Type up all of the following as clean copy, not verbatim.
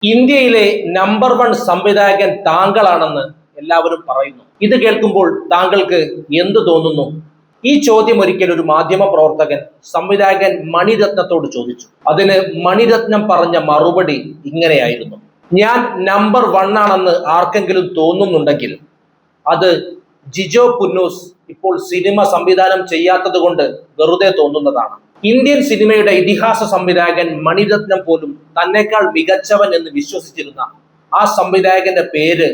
ഇന്ത്യയിലെ നമ്പർ 1 സംവിധായകൻ താങ്കളാണെന്ന് എല്ലാവരും പറയുന്നു. ഇത് കേൾക്കുമ്പോൾ താങ്കൾക്ക് എന്ത് തോന്നുന്നു? ഈ ചോദ്യം ഒരിക്കൽ ഒരു മാധ്യമ പ്രവർത്തകൻ സംവിധായകൻ മണിരത്നത്തോട് ചോദിച്ചു. അതിന് മണിരത്നം പറഞ്ഞ മറുപടി ഇങ്ങനെയായിരുന്നു: ഞാൻ നമ്പർ 1 ആണെന്ന് ആർക്കെങ്കിലും തോന്നുന്നുണ്ടെങ്കിൽ അത് ജിജോ പുന്നൂസ് ഇപ്പോൾ സിനിമ സംവിധാനം ചെയ്യാത്തത് കൊണ്ട് വെറുതെ തോന്നുന്നതാണ്. ഇന്ത്യൻ സിനിമയുടെ ഇതിഹാസ സംവിധായകൻ മണിരത്നം പോലും തന്നെക്കാൾ മികച്ചവൻ എന്ന് വിശ്വസിച്ചിരുന്ന ആ സംവിധായകന്റെ പേര്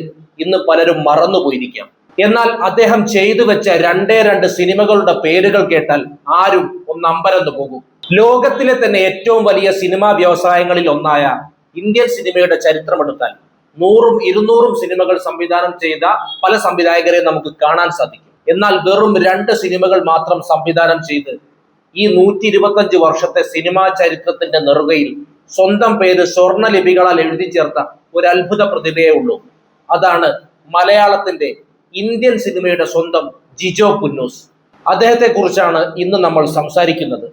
ഇന്ന് പലരും മറന്നുപോയിരിക്കാം. എന്നാൽ അദ്ദേഹം ചെയ്തു വെച്ച രണ്ടേ രണ്ട് സിനിമകളുടെ പേരുകൾ കേട്ടാൽ ആരും ഒന്ന് അമ്പരന്ന് പോകും. ലോകത്തിലെ തന്നെ ഏറ്റവും വലിയ സിനിമാ വ്യവസായങ്ങളിൽ ഒന്നായ ഇന്ത്യൻ സിനിമയുടെ ചരിത്രമെടുത്താൽ 100ഉം 200ഉം സിനിമകൾ സംവിധാനം ചെയ്ത പല സംവിധായകരെ നമുക്ക് കാണാൻ സാധിക്കും. എന്നാൽ വെറും 2 സിനിമകൾ മാത്രം സംവിധാനം ചെയ്ത് ഈ 125 വർഷത്തെ സിനിമാ ചരിത്രത്തിന്റെ നെറുകയിൽ സ്വന്തം പേര് സ്വർണ്ണലിപികളാൽ എഴുതി ചേർത്ത ഒരു അത്ഭുത പ്രതിഭയേ ഉള്ളൂ. അതാണ് മലയാളത്തിന്റെ, ഇന്ത്യൻ സിനിമയുടെ സ്വന്തം ജിജോ പുന്നൂസ്. അദ്ദേഹത്തെ കുറിച്ചാണ് ഇന്ന് നമ്മൾ സംസാരിക്കുന്നത്.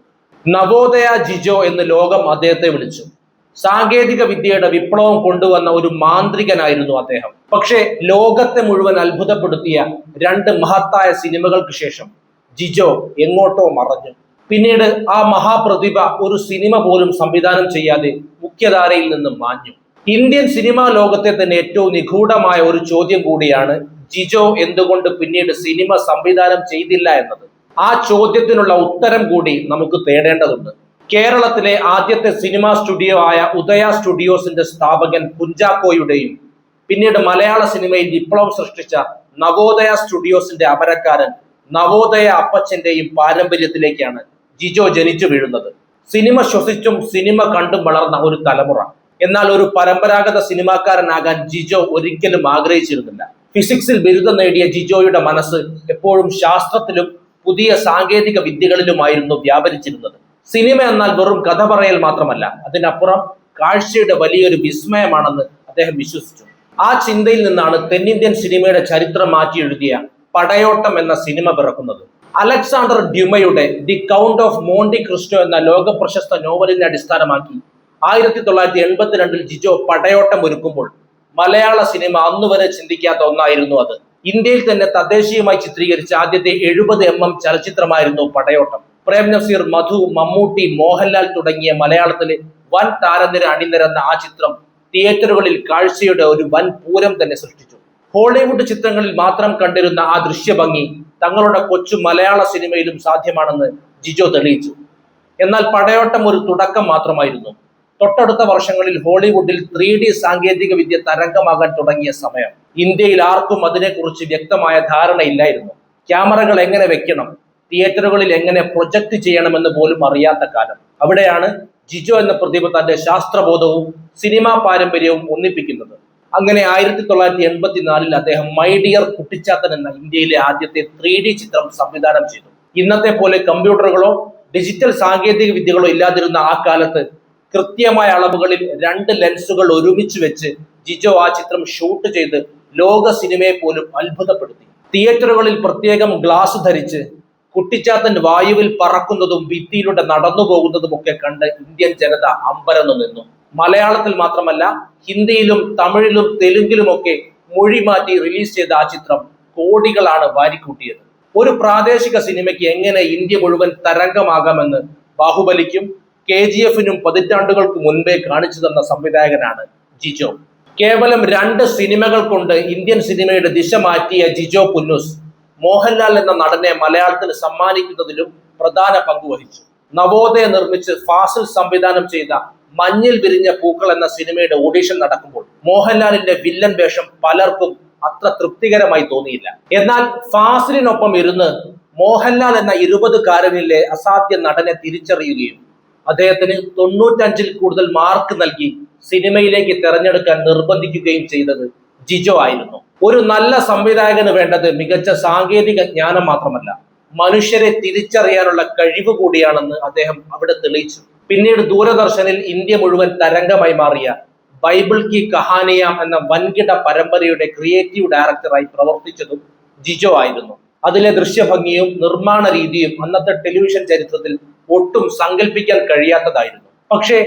നവോദയ ജിജോ എന്ന് ലോകം അദ്ദേഹത്തെ വിളിച്ചു. സാങ്കേതിക വിദ്യയുടെ വിപ്ലവം കൊണ്ടുവന്ന ഒരു മാന്ത്രികനായിരുന്നു അദ്ദേഹം. പക്ഷേ ലോകത്തെ മുഴുവൻ അത്ഭുതപ്പെടുത്തിയ 2 മഹത്തായ സിനിമകൾക്ക് ശേഷം ജിജോ എങ്ങോട്ടോ മറഞ്ഞു. പിന്നീട് ആ മഹാപ്രതിഭ ഒരു സിനിമ പോലും സംവിധാനം ചെയ്യാതെ മുഖ്യധാരയിൽ നിന്നും മാഞ്ഞു. ഇന്ത്യൻ സിനിമാ ലോകത്തെ തന്നെ ഏറ്റവും നിഗൂഢമായ ഒരു ചോദ്യം കൂടിയാണ് ജിജോ എന്തുകൊണ്ട് പിന്നീട് സിനിമ സംവിധാനം ചെയ്തില്ല എന്നത്. ആ ചോദ്യത്തിനുള്ള ഉത്തരം കൂടി നമുക്ക് തേടേണ്ടതുണ്ട്. കേരളത്തിലെ ആദ്യത്തെ സിനിമാ സ്റ്റുഡിയോ ആയ ഉദയ സ്റ്റുഡിയോസിന്റെ സ്ഥാപകൻ കുഞ്ചാക്കോയുടെയും പിന്നീട് മലയാള സിനിമയിൽ വിപ്ലവം സൃഷ്ടിച്ച നവോദയ സ്റ്റുഡിയോസിന്റെ അമരക്കാരൻ നവോദയ അപ്പച്ചന്റെയും പാരമ്പര്യത്തിലേക്കാണ് ജിജോ ജനിച്ചു വീഴുന്നത്. സിനിമ ശ്വസിച്ചും സിനിമ കണ്ടും വളർന്ന ഒരു തലമുറ. എന്നാൽ ഒരു പരമ്പരാഗത സിനിമാക്കാരനാകാൻ ജിജോ ഒരിക്കലും ആഗ്രഹിച്ചിരുന്നില്ല. ഫിസിക്സിൽ ബിരുദം നേടിയ ജിജോയുടെ മനസ്സ് എപ്പോഴും ശാസ്ത്രത്തിലും പുതിയ സാങ്കേതിക വിദ്യകളിലുമായിരുന്നു വ്യാപരിച്ചിരുന്നത്. സിനിമ എന്നാൽ വെറും കഥ പറയൽ മാത്രമല്ല, അതിനപ്പുറം കാഴ്ചയുടെ വലിയൊരു വിസ്മയമാണെന്ന് അദ്ദേഹം വിശ്വസിച്ചു. ആ ചിന്തയിൽ നിന്നാണ് തെന്നിന്ത്യൻ സിനിമയുടെ ചരിത്രം മാറ്റി എഴുതിയ പടയോട്ടം എന്ന സിനിമ പിറക്കുന്നത്. അലക്സാണ്ടർ ഡ്യുമയുടെ the Count of Monte Cristo എന്ന ലോക പ്രശസ്ത നോവലിനെ അടിസ്ഥാനമാക്കി 1982 ജിജോ പടയോട്ടം ഒരുക്കുമ്പോൾ മലയാള സിനിമ അന്നുവരെ ചിന്തിക്കാത്ത ഒന്നായിരുന്നു അത്. ഇന്ത്യയിൽ തന്നെ തദ്ദേശീയമായി ചിത്രീകരിച്ച ആദ്യത്തെ 70mm ചലച്ചിത്രമായിരുന്നു പടയോട്ടം. പ്രേം നസീർ, മധു, മമ്മൂട്ടി, മോഹൻലാൽ തുടങ്ങിയ മലയാളത്തിലെ വൻ താരനിര അണിനിരന്ന ആ ചിത്രം തിയേറ്ററുകളിൽ കാഴ്ചയുടെ ഒരു വൻ പൂരം തന്നെ സൃഷ്ടിച്ചു. ഹോളിവുഡ് ചിത്രങ്ങളിൽ മാത്രം കണ്ടിരുന്ന ആ ദൃശ്യഭംഗി തങ്ങളുടെ കൊച്ചു മലയാള സിനിമയിലും സാധ്യമാണെന്ന് ജിജോ തെളിയിച്ചു. എന്നാൽ പടയോട്ടം ഒരു തുടക്കം മാത്രമായിരുന്നു. തൊട്ടടുത്ത വർഷങ്ങളിൽ ഹോളിവുഡിൽ 3D സാങ്കേതിക വിദ്യ തരംഗമാകാൻ തുടങ്ങിയ സമയം. ഇന്ത്യയിൽ ആർക്കും അതിനെക്കുറിച്ച് വ്യക്തമായ ധാരണയില്ലായിരുന്നു. ക്യാമറകൾ എങ്ങനെ വെക്കണം, തിയേറ്ററുകളിൽ എങ്ങനെ പ്രൊജക്ട് ചെയ്യണമെന്ന് പോലും അറിയാത്ത കാലം. അവിടെയാണ് ജിജോ എന്ന പ്രതിഭ തന്റെ ശാസ്ത്രബോധവും സിനിമാ പാരമ്പര്യവും ഒന്നിപ്പിക്കുന്നത്. അങ്ങനെ 1984 അദ്ദേഹം മൈ ഡിയർ കുട്ടിച്ചാത്തൻ എന്ന ഇന്ത്യയിലെ ആദ്യത്തെ 3D ചിത്രം സംവിധാനം ചെയ്തു. ഇന്നത്തെ പോലെ കമ്പ്യൂട്ടറുകളോ ഡിജിറ്റൽ സാങ്കേതിക വിദ്യകളോ ഇല്ലാതിരുന്ന ആ കാലത്ത് കൃത്യമായ അളവുകളിൽ 2 ലെൻസുകൾ ഒരുമിച്ച് വെച്ച് ജിജോ ആ ചിത്രം ഷൂട്ട് ചെയ്ത് ലോക സിനിമയെ പോലും അത്ഭുതപ്പെടുത്തി. തിയേറ്ററുകളിൽ പ്രത്യേകം ഗ്ലാസ് ധരിച്ച് കുട്ടിച്ചാത്തൻ വായുവിൽ പറക്കുന്നതും ഭിത്തിയിലൂടെ നടന്നു പോകുന്നതും ഒക്കെ കണ്ട് ഇന്ത്യൻ ജനത അമ്പരന്നു നിന്നു. മലയാളത്തിൽ മാത്രമല്ല, ഹിന്ദിയിലും തമിഴിലും തെലുങ്കിലുമൊക്കെ മൊഴി മാറ്റി റിലീസ് ചെയ്ത ആ ചിത്രം കോടികളാണ് വാരിക്കൂട്ടിയത്. ഒരു പ്രാദേശിക സിനിമയ്ക്ക് എങ്ങനെ ഇന്ത്യ മുഴുവൻ തരംഗമാകാമെന്ന് ബാഹുബലിക്കും KGF-നും പതിറ്റാണ്ടുകൾക്ക് മുൻപേ കാണിച്ചു തന്ന സംവിധായകനാണ് ജിജോ. കേവലം 2 സിനിമകൾ കൊണ്ട് ഇന്ത്യൻ സിനിമയുടെ ദിശ മാറ്റിയ ജിജോ പുന്നൂസ് മോഹൻലാൽ എന്ന നടനെ മലയാളത്തിന് സമ്മാനിക്കുന്നതിലും പ്രധാന പങ്ക് വഹിച്ചു. നവോദയ നിർമ്മിച്ച് ഫാസിൽ സംവിധാനം ചെയ്ത മഞ്ഞിൽ വിരിഞ്ഞ പൂക്കൾ എന്ന സിനിമയുടെ ഓഡിഷൻ നടക്കുമ്പോൾ മോഹൻലാലിന്റെ വില്ലൻ വേഷം പലർക്കും അത്ര തൃപ്തികരമായി തോന്നിയില്ല. എന്നാൽ ഫാസിലിനൊപ്പം ഇരുന്ന് മോഹൻലാൽ എന്ന 20-കാരനിലെ അസാധ്യ നടനെ തിരിച്ചറിയുകയും അദ്ദേഹത്തിന് 95-ൽ കൂടുതൽ മാർക്ക് നൽകി സിനിമയിലേക്ക് തെരഞ്ഞെടുക്കാൻ നിർബന്ധിക്കുകയും ചെയ്തത് ജിജോ ആയിരുന്നു. ഒരു നല്ല സംവിധായകന് വേണ്ടത് മികച്ച സാങ്കേതിക ജ്ഞാനം മാത്രമല്ല, മനുഷ്യരെ തിരിച്ചറിയാനുള്ള കഴിവ് കൂടിയാണെന്ന് അദ്ദേഹം അവിടെ തെളിയിച്ചു. പിന്നീട് ദൂരദർശനിൽ ഇന്ത്യ മുഴുവൻ തരംഗമായി മാറിയ ബൈബിൾ കി കഹാനിയാം എന്ന വൻകിട പരമ്പരയുടെ ക്രിയേറ്റീവ് ഡയറക്ടറായി പ്രവർത്തിച്ചതും ജിജോ ആയിരുന്നു. അതിലെ ദൃശ്യഭംഗിയും നിർമ്മാണ രീതിയും അന്നത്തെ ടെലിവിഷൻ ചരിത്രത്തിൽ ഒട്ടും സങ്കല്പിക്കാൻ കഴിയാത്തതായിരുന്നു. പക്ഷേ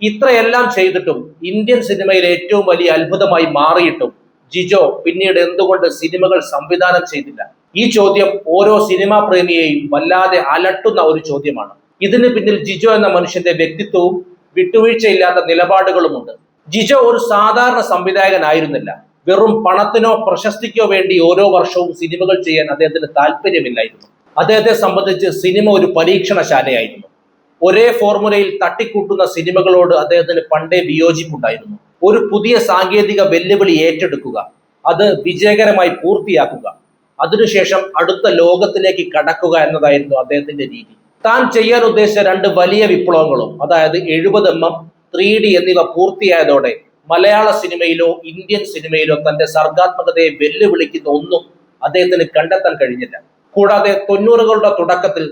ഇത്രയെല്ലാം ചെയ്തിട്ടും ഇന്ത്യൻ സിനിമയിൽ ഏറ്റവും വലിയ അത്ഭുതമായി മാറിയിട്ടും ജിജോ പിന്നീട് എന്തുകൊണ്ട് സിനിമകൾ സംവിധാനം ചെയ്തില്ല? ഈ ചോദ്യം ഓരോ സിനിമാ പ്രേമിയെയും വല്ലാതെ അലട്ടുന്ന ഒരു ചോദ്യമാണ്. ഇതിന് പിന്നിൽ ജിജോ എന്ന മനുഷ്യന്റെ വ്യക്തിത്വവും വിട്ടുവീഴ്ചയില്ലാത്ത നിലപാടുകളുമുണ്ട്. ജിജോ ഒരു സാധാരണ സംവിധായകനായിരുന്നില്ല. വെറും പണത്തിനോ പ്രശസ്തിക്കോ വേണ്ടി ഓരോ വർഷവും സിനിമകൾ ചെയ്യാൻ അദ്ദേഹത്തിന് താല്പര്യമില്ലായിരുന്നു. അദ്ദേഹത്തെ സംബന്ധിച്ച് സിനിമ ഒരു പരീക്ഷണശാലയായിരുന്നു. ഒരേ ഫോർമുലയിൽ തട്ടിക്കൂട്ടുന്ന സിനിമകളോട് അദ്ദേഹത്തിന് പണ്ടേ വിയോജിപ്പുണ്ടായിരുന്നു. ഒരു പുതിയ സാങ്കേതിക വെല്ലുവിളി ഏറ്റെടുക്കുക, അത് വിജയകരമായി പൂർത്തിയാക്കുക, അതിനുശേഷം അടുത്ത ലോകത്തിലേക്ക് കടക്കുക എന്നതായിരുന്നു അദ്ദേഹത്തിന്റെ രീതി. താൻ ചെയ്യാൻ ഉദ്ദേശിച്ച 2 വലിയ വിപ്ലവങ്ങളും, അതായത് 70mm 3D എന്നിവ പൂർത്തിയായതോടെ മലയാള സിനിമയിലോ ഇന്ത്യൻ സിനിമയിലോ തന്റെ സർഗാത്മകതയെ വെല്ലുവിളിക്കുന്ന ഒന്നും അദ്ദേഹത്തിന് കണ്ടെത്താൻ കഴിഞ്ഞില്ല. കൂടാതെ 90കളുടെ തുടക്കത്തിൽ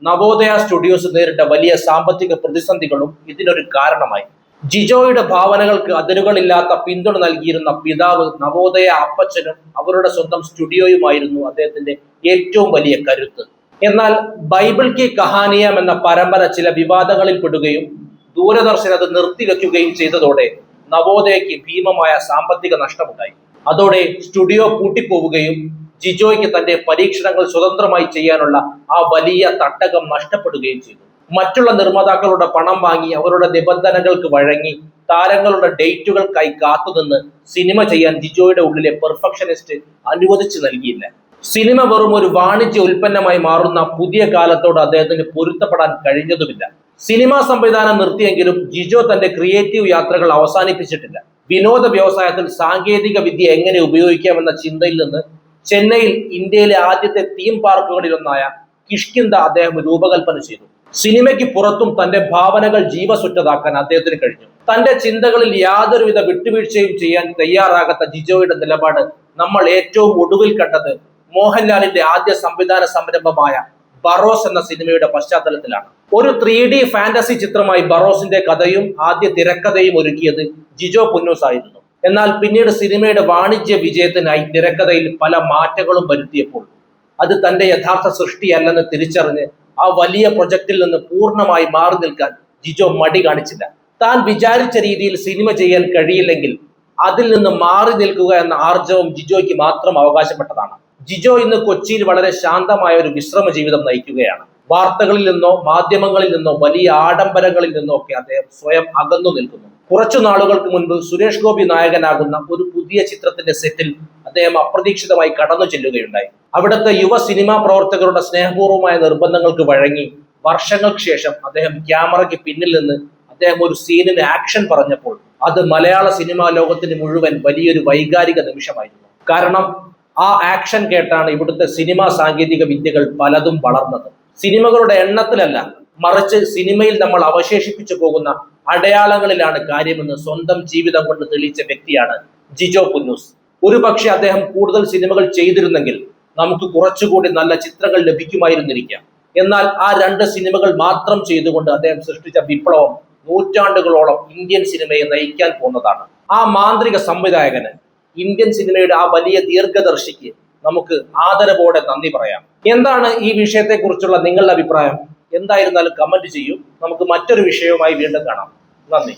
നവോദയ സ്റ്റുഡിയോസ് നേരിട്ട വലിയ സാമ്പത്തിക പ്രതിസന്ധികളും ഇതിനൊരു കാരണമായി. ജിജോയുടെ ഭാവനകൾക്ക് അതിരുകളില്ലാത്ത പിന്തുണ നൽകിയിരുന്ന പിതാവ് നവോദയ അപ്പച്ചനും അവരുടെ സ്വന്തം സ്റ്റുഡിയോയുമായിരുന്നു അദ്ദേഹത്തിന്റെ ഏറ്റവും വലിയ കരുത്ത്. എന്നാൽ ബൈബിൾ കി കഹാനിയാം എന്ന പരമ്പര ചില വിവാദങ്ങളിൽ പെടുകയും ദൂരദർശൻ അത് നിർത്തിവെക്കുകയും ചെയ്തതോടെ നവോദയയ്ക്ക് ഭീമമായ സാമ്പത്തിക നഷ്ടമുണ്ടായി. അതോടെ സ്റ്റുഡിയോ പൂട്ടിപ്പോവുകയും ജിജോയ്ക്ക് തന്റെ പരീക്ഷണങ്ങൾ സ്വതന്ത്രമായി ചെയ്യാനുള്ള ആ വലിയ തട്ടകം നഷ്ടപ്പെടുകയും ചെയ്തു. മറ്റുള്ള നിർമ്മാതാക്കളുടെ പണം വാങ്ങി അവരുടെ നിബന്ധനകൾക്ക് വഴങ്ങി താരങ്ങളുടെ ഡേറ്റുകൾക്കായി കാത്തുനിന്ന് സിനിമ ചെയ്യാൻ ജിജോയുടെ ഉള്ളിലെ പെർഫെക്ഷനിസ്റ്റ് അനുവദിച്ചു നൽകിയില്ല. സിനിമ വെറും ഒരു വാണിജ്യ ഉൽപ്പന്നമായി മാറുന്ന പുതിയ കാലത്തോട് അദ്ദേഹത്തിന് പൊരുത്തപ്പെടാൻ കഴിഞ്ഞതുമില്ല. സിനിമാ സംവിധാനം നിർത്തിയെങ്കിലും ജിജോ തന്റെ ക്രിയേറ്റീവ് യാത്രകൾ അവസാനിപ്പിച്ചിട്ടില്ല. വിനോദ വ്യവസായത്തിൽ സാങ്കേതിക വിദ്യ എങ്ങനെ ഉപയോഗിക്കാമെന്ന ചിന്തയിൽ നിന്ന് ചെന്നൈയിൽ ഇന്ത്യയിലെ ആദ്യത്തെ തീം പാർക്കുകളിലൊന്നായ കിഷ്കിന്ദ അദ്ദേഹം രൂപകൽപ്പന ചെയ്തു. സിനിമയ്ക്ക് പുറത്തും തന്റെ ഭാവനകൾ ജീവസുറ്റതാക്കാൻ അദ്ദേഹത്തിന് കഴിഞ്ഞു. തന്റെ ചിന്തകളിൽ യാതൊരുവിധ വിട്ടുവീഴ്ചയും ചെയ്യാൻ തയ്യാറാകാത്ത ജിജോയുടെ നിലപാട് നമ്മൾ ഏറ്റവും ഒടുവിൽ കണ്ടത് മോഹൻലാലിന്റെ ആദ്യ സംവിധാന സംരംഭമായ ബറോസ് എന്ന സിനിമയുടെ പശ്ചാത്തലത്തിലാണ്. ഒരു 3D ഫാന്റസി ചിത്രമായി ബറോസിന്റെ കഥയും ആദ്യ തിരക്കഥയും ഒരുക്കിയത് ജിജോ പുന്നൂസ് ആയിരുന്നു. എന്നാൽ പിന്നീട് സിനിമയുടെ വാണിജ്യ വിജയത്തിനായി തിരക്കഥയിൽ പല മാറ്റങ്ങളും വരുത്തിയപ്പോൾ അത് തന്റെ യഥാർത്ഥ സൃഷ്ടിയല്ലെന്ന് തിരിച്ചറിഞ്ഞ് ആ വലിയ പ്രൊജക്റ്റിൽ നിന്ന് പൂർണ്ണമായി മാറി നിൽക്കാൻ ജിജോ മടി കാണിച്ചില്ല. താൻ വിചാരിച്ച രീതിയിൽ സിനിമ ചെയ്യാൻ കഴിയില്ലെങ്കിൽ അതിൽ നിന്ന് മാറി നിൽക്കുക എന്ന ആർജവം ജിജോയ്ക്ക് മാത്രം അവകാശപ്പെട്ടതാണ്. ജിജോ ഇന്ന് കൊച്ചിയിൽ വളരെ ശാന്തമായ ഒരു വിശ്രമ ജീവിതം നയിക്കുകയാണ്. വാർത്തകളിൽ നിന്നോ മാധ്യമങ്ങളിൽ നിന്നോ വലിയ ആഡംബരങ്ങളിൽ നിന്നോ ഒക്കെ അദ്ദേഹം സ്വയം അകന്നു നിൽക്കുന്നു. കുറച്ചു നാളുകൾക്ക് മുൻപ് സുരേഷ് ഗോപി നായകനാകുന്ന ഒരു പുതിയ ചിത്രത്തിന്റെ സെറ്റിൽ അദ്ദേഹം അപ്രതീക്ഷിതമായി കടന്നു ചെല്ലുകയുണ്ടായി. അവിടുത്തെ യുവ സിനിമാ പ്രവർത്തകരുടെ സ്നേഹപൂർവ്വമായ നിർബന്ധങ്ങൾക്ക് വഴങ്ങി വർഷങ്ങൾക്ക് ശേഷം അദ്ദേഹം ക്യാമറയ്ക്ക് പിന്നിൽ നിന്ന് അദ്ദേഹം ഒരു സീനിന് ആക്ഷൻ പറഞ്ഞപ്പോൾ അത് മലയാള സിനിമാ ലോകത്തിന് മുഴുവൻ വലിയൊരു വൈകാരിക നിമിഷമായിരുന്നു. കാരണം ആ ആക്ഷൻ കേട്ടാണ് ഇവിടുത്തെ സിനിമാ സാങ്കേതിക വിദ്യകൾ പലതും വളർന്നത്. സിനിമകളുടെ എണ്ണത്തിലല്ല, മറിച്ച് സിനിമയിൽ നമ്മൾ അവശേഷിപ്പിച്ചു പോകുന്ന അടയാളങ്ങളിലാണ് കാര്യമെന്ന് സ്വന്തം ജീവിതം കൊണ്ട് തെളിയിച്ച വ്യക്തിയാണ് ജിജോ പുന്നൂസ്. ഒരു പക്ഷെ അദ്ദേഹം കൂടുതൽ സിനിമകൾ ചെയ്തിരുന്നെങ്കിൽ നമുക്ക് കുറച്ചുകൂടി നല്ല ചിത്രങ്ങൾ ലഭിക്കുമായിരുന്നിരിക്കാം. എന്നാൽ ആ 2 സിനിമകൾ മാത്രം ചെയ്തുകൊണ്ട് അദ്ദേഹം സൃഷ്ടിച്ച വിപ്ലവം നൂറ്റാണ്ടുകളോളം ഇന്ത്യൻ സിനിമയെ നയിക്കാൻ പോകുന്നതാണ്. ആ മാന്ത്രിക സംവിധായകന്, ഇന്ത്യൻ സിനിമയുടെ ആ വലിയ ദീർഘദർശിക്ക് നമുക്ക് ആദരവോടെ നന്ദി പറയാം. എന്താണ് ഈ വിഷയത്തെക്കുറിച്ചുള്ള നിങ്ങളുടെ അഭിപ്രായം? എന്തായിരുന്നാലും കമന്റ് ചെയ്യൂ. നമുക്ക് മറ്റൊരു വിഷയവുമായി വീണ്ടും കാണാം. നന്ദി.